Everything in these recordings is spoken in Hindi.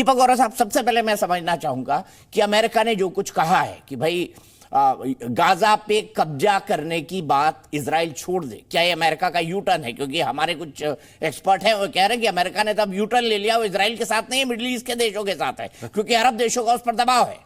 दीपक वोरा साहब, सबसे पहले मैं समझना चाहूंगा कि अमेरिका ने जो कुछ कहा है कि भाई गाजा पे कब्जा करने की बात इजराइल छोड़ दे, क्या ये अमेरिका का यू टर्न है? क्योंकि हमारे कुछ एक्सपर्ट हैं वो कह रहे हैं कि अमेरिका ने तब यू टर्न ले लिया, वो इजराइल के साथ नहीं है, मिडिल ईस्ट के देशों के साथ है, क्योंकि अरब देशों का उस पर दबाव है।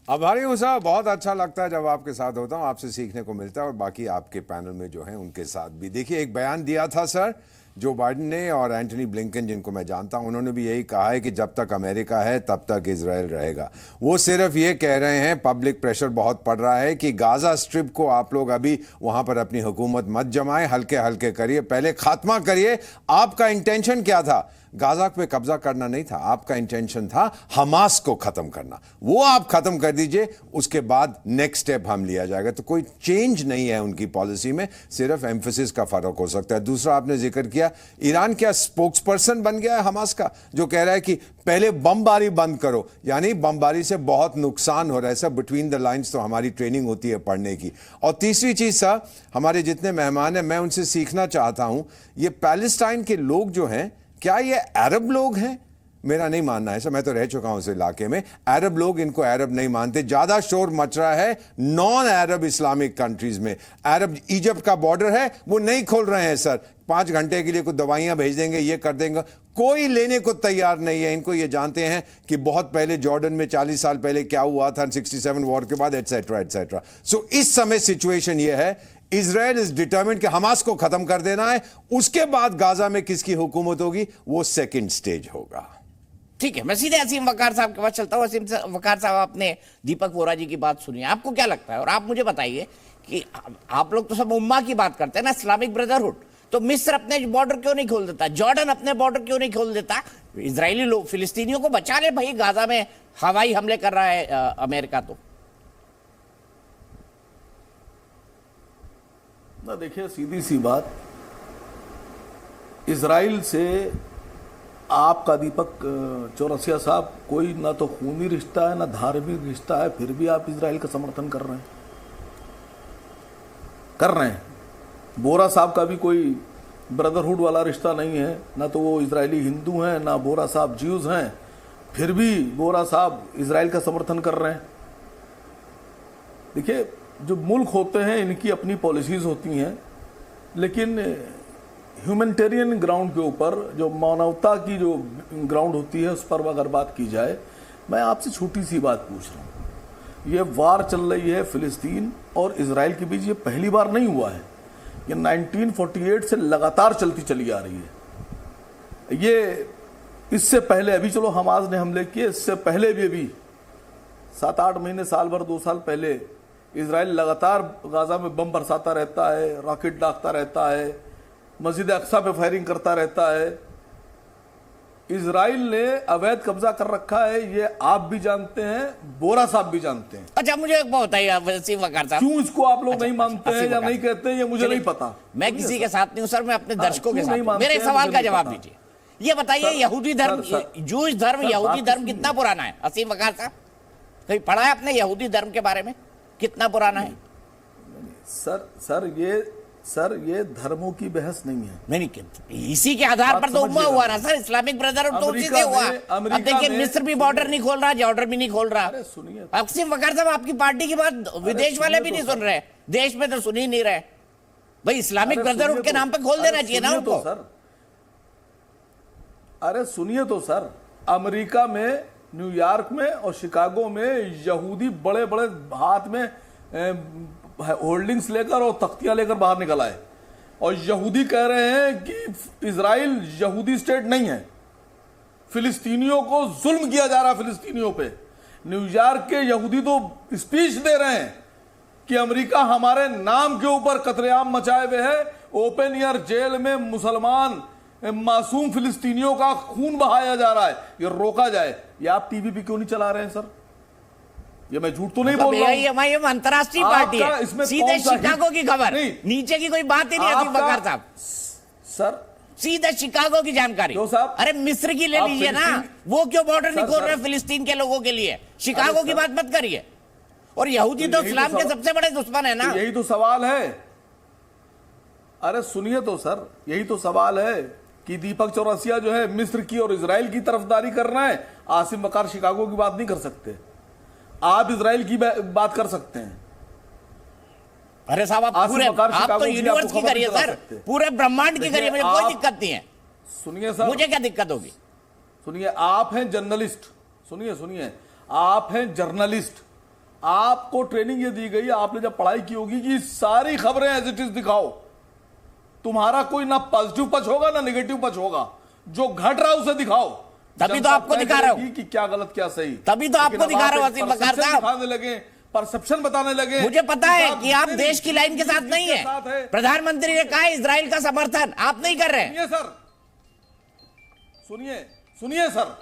आभारी हूँ साहब, बहुत अच्छा लगता है जब आपके साथ होता हूँ, आपसे सीखने को मिलता है और बाकी आपके पैनल में जो है उनके साथ भी। देखिए, एक बयान दिया था सर जो बाइडेन ने, और एंटनी ब्लिंकन जिनको मैं जानता हूं, उन्होंने भी यही कहा है कि जब तक अमेरिका है तब तक इजराइल रहेगा। वो सिर्फ ये कह रहे हैं, पब्लिक प्रेशर बहुत पड़ रहा है कि गाजा स्ट्रिप को आप लोग अभी वहां पर अपनी हुकूमत मत जमाएं, हल्के हल्के करिए, पहले खात्मा करिए। आपका इंटेंशन क्या था? गाजा पे कब्जा करना नहीं था, आपका इंटेंशन था हमास को खत्म करना। वो आप खत्म कर दीजिए, उसके बाद नेक्स्ट स्टेप हम लिया जाएगा। तो कोई चेंज नहीं है उनकी पॉलिसी में, सिर्फ एम्फेसिस का फर्क हो सकता है। दूसरा, आपने जिक्र किया ईरान क्या स्पोक्स पर्सन बन गया है हमास का, जो कह रहा है कि पहले बमबारी बंद करो, यानी बमबारी से बहुत नुकसान हो रहा है। सब बिटवीन द लाइंस तो हमारी ट्रेनिंग होती है पढ़ने की। और तीसरी चीज सर, हमारे जितने मेहमान हैं मैं उनसे सीखना चाहता हूं, ये पैलेस्टाइन के लोग जो हैं, क्या ये अरब लोग हैं? मेरा नहीं मानना है सर, मैं तो रह चुका हूं उस इलाके में। अरब लोग इनको अरब नहीं मानते। ज्यादा शोर मच रहा है नॉन अरब इस्लामिक कंट्रीज में। अरब इजिप्ट का बॉर्डर है वो नहीं खोल रहे हैं सर, 5 घंटे के लिए कुछ दवाइयां भेज देंगे, ये कर देंगे, कोई लेने को तैयार नहीं है। इनको ये जानते हैं कि बहुत पहले जॉर्डन में 40 साल पहले क्या हुआ था, 67 वॉर के बाद, एटसेट्रा एटसेट्रा। सो इस समय सिचुएशन ये है, इजराइल इज डिटर्मिन्ड कि हमास को खत्म कर देना है। उसके बाद गाजा में किसकी हुकूमत होगी, वो सेकंड स्टेज होगा। ठीक है, मैं सीधे असीम वकार साहब के पास चलता हूं। असीम वकार साहब, आपने दीपक वोरा जी की बात सुनी, आपको क्या लगता है? और आप मुझे बताइए कि आप लोग तो सब उम्मा की बात करते हैं ना, इस्लामिक ब्रदरहुड, तो मिस्र अपने बॉर्डर क्यों नहीं खोल देता? जॉर्डन अपने बॉर्डर क्यों नहीं खोल देता? इजरायली लोग फिलिस्तीनियों को बचा ले भाई, गाजा में हवाई हमले कर रहा है अमेरिका। तो ना देखिए, सीधी सी बात, इजराइल से आपका दीपक चौरसिया साहब कोई ना तो खूनी रिश्ता है ना धार्मिक रिश्ता है, फिर भी आप इजराइल का समर्थन कर रहे हैं। बोरा साहब का भी कोई ब्रदरहुड वाला रिश्ता नहीं है, ना तो वो इजरायली हिंदू हैं ना बोरा साहब ज्यूज हैं, फिर भी बोरा साहब इजराइल का समर्थन कर रहे हैं। देखिए, जो मुल्क होते हैं इनकी अपनी पॉलिसीज होती हैं, लेकिन ह्यूमैनिटेरियन ग्राउंड के ऊपर, जो मानवता की जो ग्राउंड होती है, उस पर अगर बात की जाए, मैं आपसे छोटी सी बात पूछ रहा हूँ। ये वार चल रही है फिलिस्तीन और इजराइल के बीच, ये पहली बार नहीं हुआ है, ये 1948 से लगातार चलती चली आ रही है। ये इससे पहले, अभी चलो हमास ने हमले किए, इससे पहले भी 7-8 महीने, साल भर, 2 साल पहले इजराइल लगातार गाजा में बम बरसाता रहता है, रॉकेट दागता रहता है, मस्जिद अक्सा पे फायरिंग करता रहता है। इजराइल ने अवैध कब्जा कर रखा है, ये आप भी जानते हैं, बोरा साहब भी जानते हैं। अच्छा, मुझे एक बात बताइए असीम वकार साहब, क्यों इसको आप लोग नहीं मानते हैं या नहीं कहते हैं, ये मुझे नहीं पता। मैं किसी के साथ नहीं हूं सर, मैं अपने दर्शकों के साथ हूं। मेरे सवाल का जवाब दीजिए। ये बताइए, यहूदी धर्म, जूश धर्म, यहूदी धर्म कितना पुराना है? असीम वकार साहब, कहीं पढ़ा है आपने यहूदी धर्म के बारे में, कितना पुराना है? सर ये धर्मों की बहस नहीं है। नहीं, इसी के आधार पर तो उम्मा हुआ ना सर, इस्लामिक ब्रदरहुड तो उसी से हुआ। अब देखिए, मिस्र भी बॉर्डर नहीं खोल रहा, जॉर्डन भी नहीं खोल रहा। अरे सुनिए, असीम वकार साहब, आपकी पार्टी की बात विदेश वाले भी नहीं सुन रहे, देश में तो सुन ही नहीं रहे भाई। इस्लामिक ब्रदरहुड के नाम पे खोल देना चाहिए ना उनको। अरे सुनिए तो सर, अमेरिका में, न्यूयॉर्क में और शिकागो में यहूदी बड़े बड़े हाथ में होल्डिंग्स लेकर और तख्तियां लेकर बाहर निकल आए, और यहूदी कह रहे हैं कि इजराइल यहूदी स्टेट नहीं है, फिलिस्तीनियों को जुल्म किया जा रहा है फिलिस्तीनियों पे। न्यूयॉर्क के यहूदी तो स्पीच दे रहे हैं कि अमेरिका हमारे नाम के ऊपर कत्लेआम मचाए हुए है, ओपन एयर जेल में मुसलमान मासूम फिलिस्तीनियों का खून बहाया जा रहा है, ये रोका जाए। ये आप टीवी पे क्यों नहीं चला रहे हैं सर? ये मैं झूठ तो नहीं बोल रहा हूं। अंतरराष्ट्रीय पार्टी है, सीधे शिकागो की खबर, नीचे की कोई बात ही नहीं आती वकार साहब। सर सीधे शिकागो की जानकारी। अरे मिस्र की ले लीजिए ना, वो क्यों बॉर्डर नहीं खोल रहे फिलिस्तीन के लोगों के लिए? शिकागो की बात मत करिए। और यहूदी तो इस्लाम के सबसे बड़े दुश्मन है ना। यही तो सवाल है। अरे सुनिए तो सर, यही तो सवाल है कि दीपक चौरसिया जो है मिस्र की और इजराइल की तरफदारी कर रहा है, आसिम वकार शिकागो की बात नहीं कर सकते। आप इजराइल की बात कर सकते हैं। अरे साहब, आप तो यूनिवर्स की करिए सर, पूरे ब्रह्मांड की करिए, मुझे कोई दिक्कत नहीं है। सुनिए सर, मुझे क्या दिक्कत होगी? सुनिए, आप हैं जर्नलिस्ट, सुनिए, आप हैं जर्नलिस्ट, आपको ट्रेनिंग ये दी गई, आपने जब पढ़ाई की होगी कि सारी खबरें एज इट इज दिखाओ। तुम्हारा कोई ना पॉजिटिव पक्ष होगा ना नेगेटिव पक्ष होगा, जो घट रहा है उसे दिखाओ। तभी तो आपको दिखा रहा हूं कि क्या गलत क्या सही, तभी तो आपको दिखा रहा हूं असीम वकार साहब। दिखाने लगे, परसेप्शन बताने लगे। मुझे पता है कि आप देश की लाइन के साथ नहीं है। प्रधानमंत्री ने कहा इजराइल का समर्थन, आप नहीं कर रहे। सुनिए सर, सुनिए सर,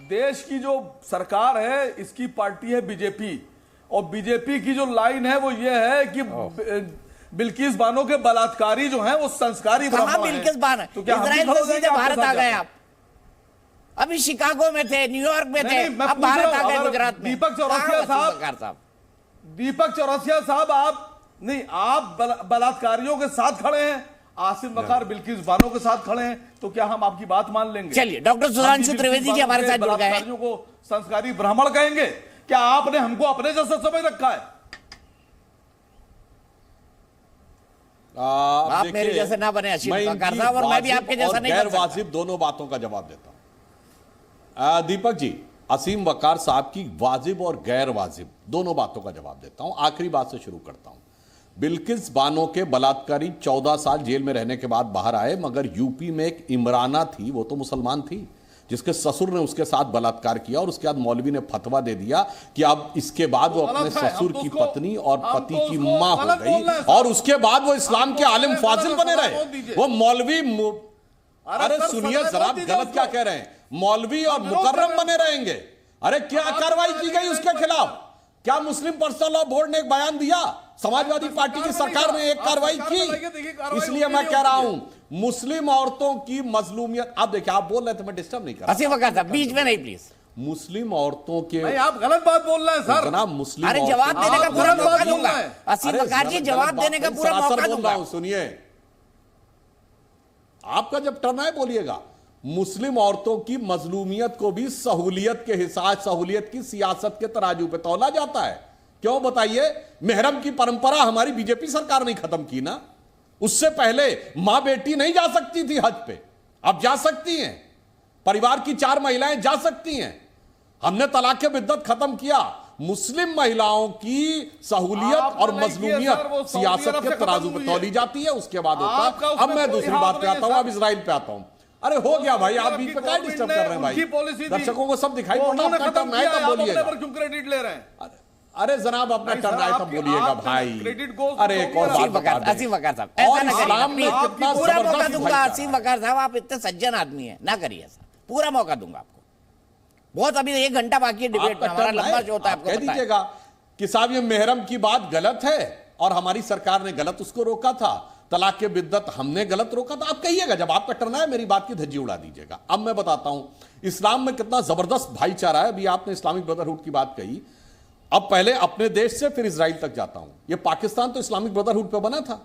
देश की जो सरकार है इसकी पार्टी है बीजेपी, और बीजेपी की जो लाइन है वो ये है कि बिल्किस बानो के बलात्कारी जो हैं वो संस्कारी ब्राह्मण हैं। बिल्किस बानो तो इजराइल से सीधे भारत आ गए आप। अभी शिकागो में थे, न्यूयॉर्क में थे, अब भारत आ गए, गुजरात में। दीपक चौरसिया साहब, आप बलात्कारियों के साथ खड़े हैं, आसिम वकार बिल्किस बानो के साथ खड़े हैं, तो क्या हम आपकी बात मान लेंगे? चलिए, डॉक्टर सुधांशु त्रिवेदी जी हमारे साथ जुड़ गए हैं। को संस्कारी ब्राह्मण कहेंगे? क्या आपने हमको अपने जैसा समझ रखा है? आप मेरे जैसे ना बने असीम वकार साहब, और मैं भी आपके जैसा नहीं बन सकता। वाजिब दोनों बातों का जवाब देता हूं। दीपक जी, असीम वकार साहब की वाजिब और गैर वाजिब दोनों बातों का जवाब देता हूं। आखिरी बात से शुरू करता हूं। बिल्किस बानो के बलात्कारी 14 साल जेल में रहने के बाद बाहर आए, मगर यूपी में एक इमराना थी, वो तो मुसलमान थी, जिसके ससुर ने उसके साथ बलात्कार किया, और उसके बाद मौलवी ने फतवा दे दिया कि अब इसके बाद वो अपने ससुर की पत्नी और पति की मां हो गई, और उसके बाद वो इस्लाम के आलिम फाजिल बने रहे। वो मौलवी, अरे सुनिए जरा, गलत क्या कह रहे हैं, मौलवी और मुकर्रम बने रहेंगे। अरे क्या कार्रवाई की गई उसके खिलाफ? क्या मुस्लिम पर्सनल लॉ बोर्ड ने एक बयान दिया? समाजवादी पार्टी की सरकार ने एक कार्रवाई की। इसलिए मैं कह रहा हूं, मुस्लिम औरतों की मजलूमियत, आप देखिए, आप बोल रहे थे, मैं डिस्टर्ब नहीं कर रहा। असीम वकार साहब, बीच में नहीं प्लीज। मुस्लिम औरतों के, आप गलत बात बोल रहे हैं सर। जनाब, मुस्लिम, अरे जवाब देने का पूरा मौका दूंगा। असीम वकार जी, जवाब देने का पूरा मौका दूंगा। सुनिए, आपका जब टर्न आए बोलिएगा। मुस्लिम औरतों की मजलूमियत को भी सहूलियत के हिसाब, सहूलियत की सियासत के तराजू पे तौला जाता है। क्यों बताइए? मेहरम की परंपरा हमारी बीजेपी सरकार ने खत्म की ना। उससे पहले मां बेटी नहीं जा सकती थी हज पे, अब जा सकती हैं। परिवार की 4 महिलाएं जा सकती हैं। हमने तलाक के बिद्दत खत्म किया। मुस्लिम महिलाओं की सहूलियत और मजलूमियत सियासत के तराजू पे तौली जाती है, उसके बाद होता है। अब मैं दूसरी बात पे आता हूं, अब इजराइल पे आता हूं। अरे हो गया भाई, आप बीच पे क्या डिस्टर्ब कर रहे हैं भाई? दर्शकों को सब दिखाई पड़ता है, तब बोलिएगा। क्यों क्रेडिट ले रहे हैं? अरे जनाब, अपना टर्न आए तब बोलिएगा भाई। अरे एक और असीम वकार साहब, ऐसा ना करिए, पूरा मौका दूंगा। असीम वकार साहब, आप इतने सज्जन आदमी हैं, ना करिए ऐसा, पूरा मौका दूंगा आपको। बहुत अभी 1 घंटा बाकी है डिबेट में, हमारा लंबा शो होता है, आपको कह दीजिएगा कि साहब ये मेहरम की बात गलत है और हमारी सरकार ने गलत उसको रोका था, तलाक के बिद्दत हमने गलत रोका था। आप कहिएगा, जब आपका टर्न है मेरी बात की धज्जी उड़ा दीजिएगा। अब मैं बताता हूं इस्लाम में कितना जबरदस्त भाईचारा है। अभी आपने इस्लामिक ब्रदरहुड की बात कही, अब पहले अपने देश से फिर इजराइल तक जाता हूं। ये पाकिस्तान तो इस्लामिक ब्रदरहुड पे बना था,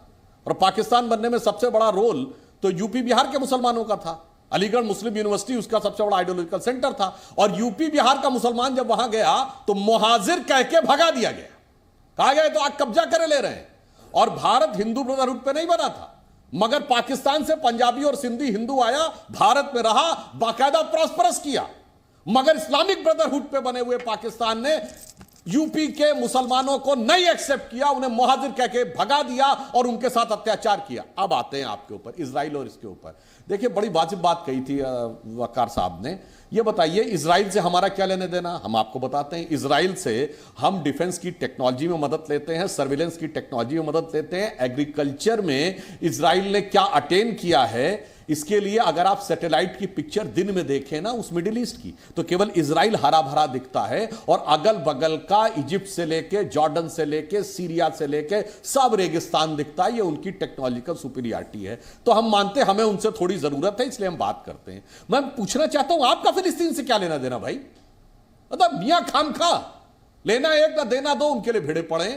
और पाकिस्तान बनने में सबसे बड़ा रोल तो यूपी बिहार के मुसलमानों का था। अलीगढ़ मुस्लिम यूनिवर्सिटी उसका सबसे बड़ा आइडियोलॉजिकल सेंटर था, और यूपी बिहार का मुसलमान जब वहां गया तो मुहाजिर कह के भगा दिया गया। कहा गया तो आप कब्जा करे ले रहे हैं। और भारत हिंदू ब्रदरहुड पे नहीं बना था, मगर पाकिस्तान से पंजाबी और सिंधी हिंदू आया, भारत में रहा, बाकायदा प्रॉस्परस किया। मगर इस्लामिक ब्रदरहुड पे बने हुए पाकिस्तान ने यूपी के मुसलमानों को नहीं एक्सेप्ट किया, उन्हें मुहाजिर कह के भगा दिया और उनके साथ अत्याचार किया। अब आते हैं आपके ऊपर, इजराइल और इसके ऊपर। देखिए, बड़ी वाजिब बात कही थी वकार साहब ने। ये बताइए, इजराइल से हमारा क्या लेने देना? हम आपको बताते हैं। इजराइल से हम डिफेंस की टेक्नोलॉजी में मदद लेते हैं, सर्विलेंस की टेक्नोलॉजी में मदद लेते हैं। एग्रीकल्चर में इजराइल ने क्या अटेन किया है, इसके लिए अगर आप सैटेलाइट की पिक्चर दिन में देखें ना उस मिडिल ईस्ट की, तो केवल इजराइल हरा भरा दिखता है, और अगल बगल का इजिप्ट से लेके, जॉर्डन से लेके, सीरिया से लेके सब रेगिस्तान दिखता है। ये उनकी टेक्नोलॉजिकल सुपीरियरिटी है। तो हम मानते हैं हमें उनसे थोड़ी जरूरत है, इसलिए हम बात करते हैं। मैं पूछना चाहता हूं, आपका फिलिस्तीन से क्या लेना देना भाई? मतलब मियां खामखा लेना एक ना देना दो, उनके लिए भिड़े पड़े।